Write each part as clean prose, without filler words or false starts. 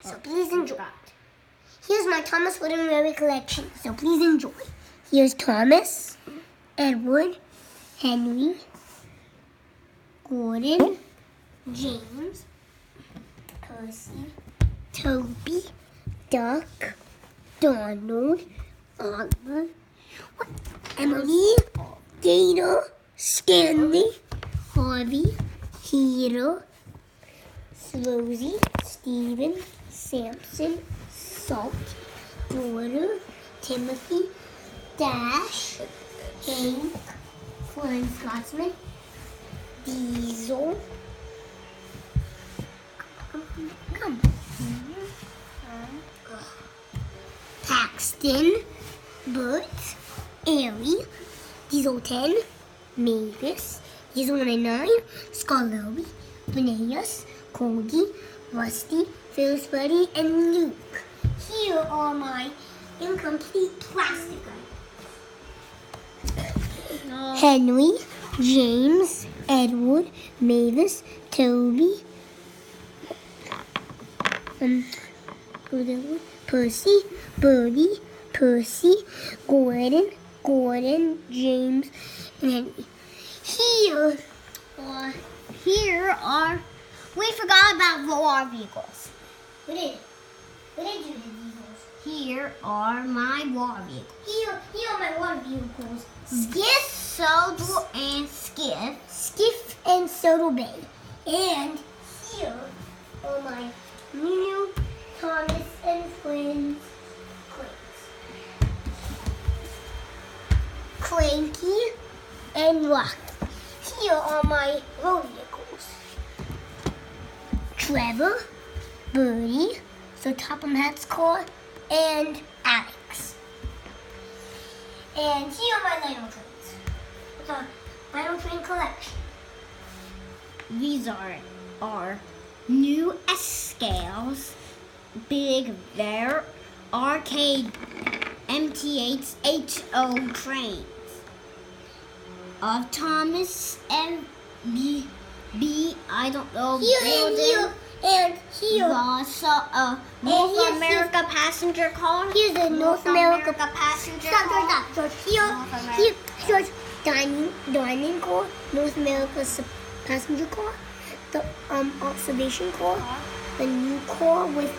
So please enjoy. Here's my Thomas Wood and Mary collection, so please enjoy. Here's Thomas, Edward, Henry, Gordon, James, Percy, Toby, Duck, Donald, Oliver, Emily, Gator, Stanley, Harvey, Peter, Slozy, Stephen, Samson, Salt, Jordan, Timothy, Dash, Hank, Flying Scotsman, Diesel, come, Paxton, Bert, Airy, Diesel 10, Mavis, Diesel 99, Scarlowy, Phineas, Cody, Rusty, Phyllis Buddy, and Luke. Here are my incomplete plastic items. Henry, James, Edward, Mavis, Toby, Percy, Birdie, Percy, Gordon, James, and Henry. We forgot about war vehicles. We did do the vehicles. Here are my war vehicles. Here are my war vehicles. Skiff, Sodal, and Skiff. Skiff and Sodal Bay. And here are my new Thomas and Friends Clanky and Rocky. Here are my road vehicles. Trevor, Birdie, so Topham Hatt's car, and Alex. And here are my Lino trains. It's a Lino train collection. These are our new S-Scales, Big Bear, Arcade MTH HO trains of Thomas and B. I don't know. Here. North America passenger car. Here's the North America passenger Stop, car. George. Here's dining car, North America passenger car, the observation car, the new car with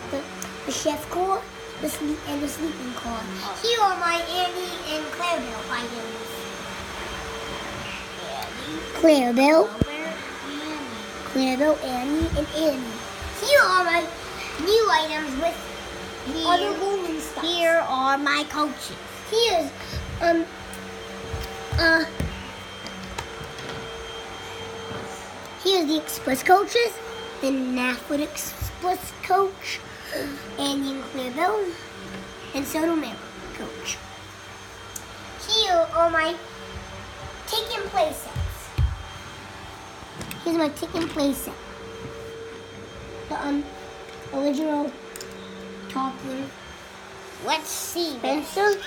the chef car, the sleeping car. Here are my Annie and Clarabelle items. Clarabelle, Annie, and Annie. Here are my new items with other golden stuff. Here are my coaches. Here's here's the express coaches, the Nafwood Express coach, Annie and Clarabelle, and Sodal Mary coach. Here are my take and play sets. Here's my take and play set. The original talking Let's see. Spencer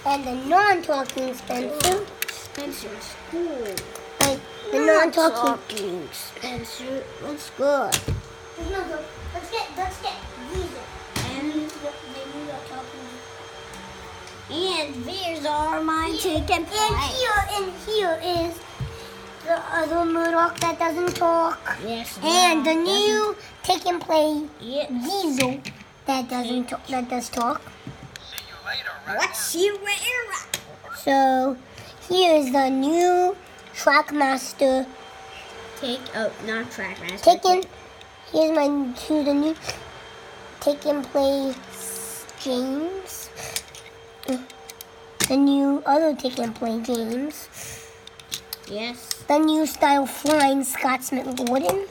and the non-talking Spencer. Spencer's cool. Like the non-talking Spencer looks good. Let's get these. And these are my take and play. And here is the other Murdoch that doesn't talk. Yes. And the new take and play Yes. Diesel that doesn't talk, that does talk. Let's see where. So here's the new Trackmaster. Not Trackmaster. Here's the new take and play James. The new other take and play James. Yes. The new style Flying Scotsman Gordon.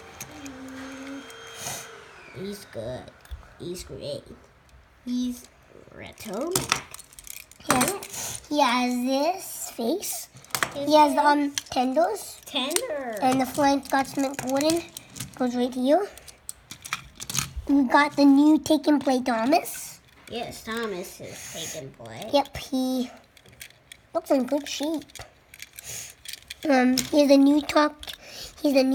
He's good. He's great. He's retro. He has this face. He has the tenders. Tender. And the Flying Scotsman Gordon goes right here. We got the new take and play Thomas. Yes, Thomas is taking play. Yep, he looks in good shape. Here's the new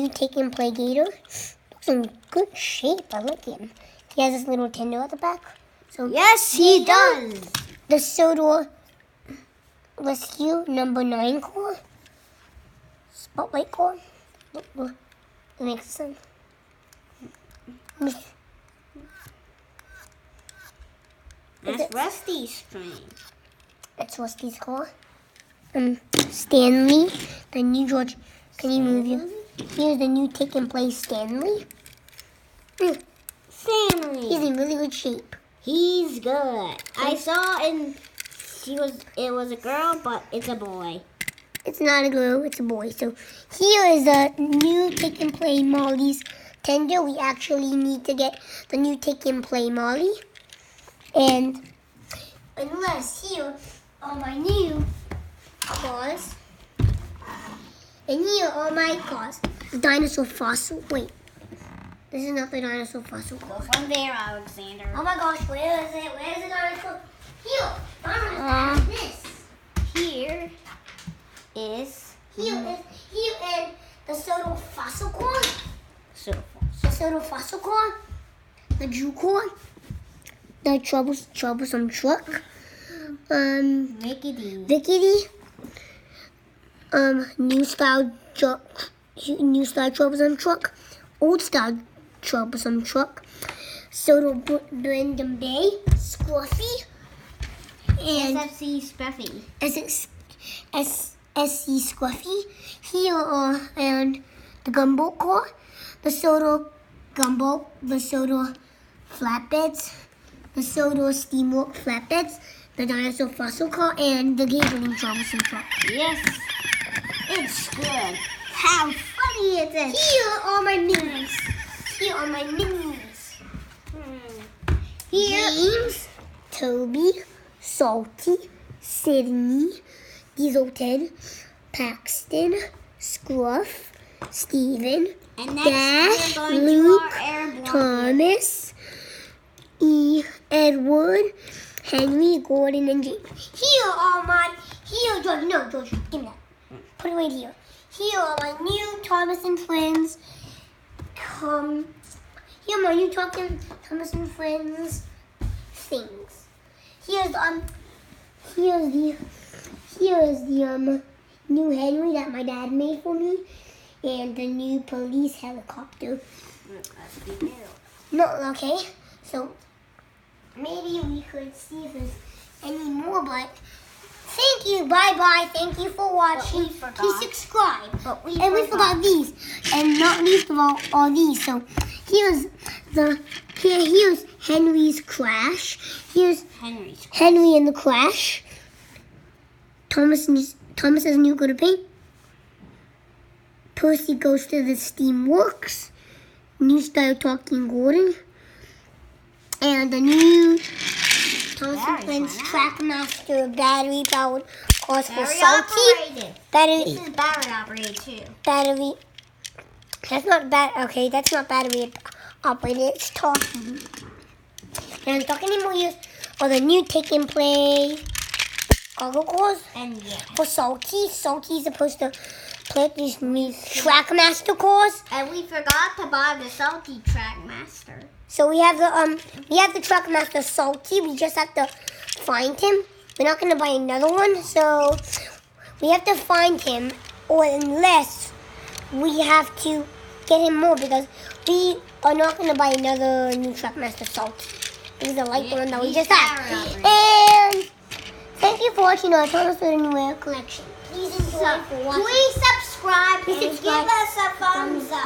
take and play Gator. Looks in good shape. I like him. He has this little Nintendo at the back. So Yes, he does. the Sodor Rescue number 9 core. Spotlight core. Look. It makes sense. That's Rusty's string. That's Rusty's core. Stanley, the new George. Can you move you? Here's the new Take and Play Stanley. Stanley. He's in really good shape. He's good. I saw it was a girl, but it's a boy. It's not a girl, it's a boy. So here is the new Take and Play Molly's tender. We actually need to get the new Take and Play Molly. And unless here are my new cars. And here are my cars. The dinosaur fossil. Wait. This is not the dinosaur fossil car. From there, Alexander. Oh my gosh, where is it? Where is the dinosaur? Here. Mama, this. Here is Here and the Soto fossil core. so The Soto fossil core. The Jew core. The troublesome truck. Vickety. New style troublesome truck. Old style troublesome truck. Soto Brandon Bay. Scruffy. And SFC Spuffy. SC Scruffy. Here and the Gumbo core. The Soto Gumbo. The Soto flatbeds. The Soto Steamwork flatbeds. The dinosaur fossil car. And the Gathering troublesome truck. Yes, it's good. How funny it is. Here are my minis. Here are my minis. Here James, Toby, Salty, Sydney, Diesel Ted, Paxton, Scruff, Steven, And Dash, next we're going Luke, to our airborne. Thomas, Edward, Henry, Gordon, and James. George, give me that. Put it right here. Here are my new Thomas and Friends. Here are my new Thomas and Friends things. Here's the new Henry that my dad made for me, and the new police helicopter. No, okay. So maybe we could see if there's any more, but thank you, bye. Thank you for watching. Please subscribe. And we forgot these, and not least of all these. So here's Henry's Crash. Here's Henry and the Crash. Thomas's new go to paint. Percy goes to the Steamworks. New style Talking Gordon. And the new Thomas and Friends Trackmaster battery powered cars for Salty. This Battery. is battery operated too. Battery. That's not Okay, that's not battery operated. It's talking. And I'm talking anymore years. Or the new Take and Play cargo cars. And yeah. For Salty. Salty's supposed to play these new Trackmaster cars. And we forgot to buy the Salty Trackmaster. So we have the Trackmaster Salty. We just have to find him. We're not gonna buy another one, so we have to find him, or unless we have to get him more, because we are not gonna buy another new Trackmaster Salty. He's the light one that we just had. And thank you for watching our Thomas Anywhere collection. Please enjoy for watching. Please subscribe Please and subscribe. give us a thumbs up.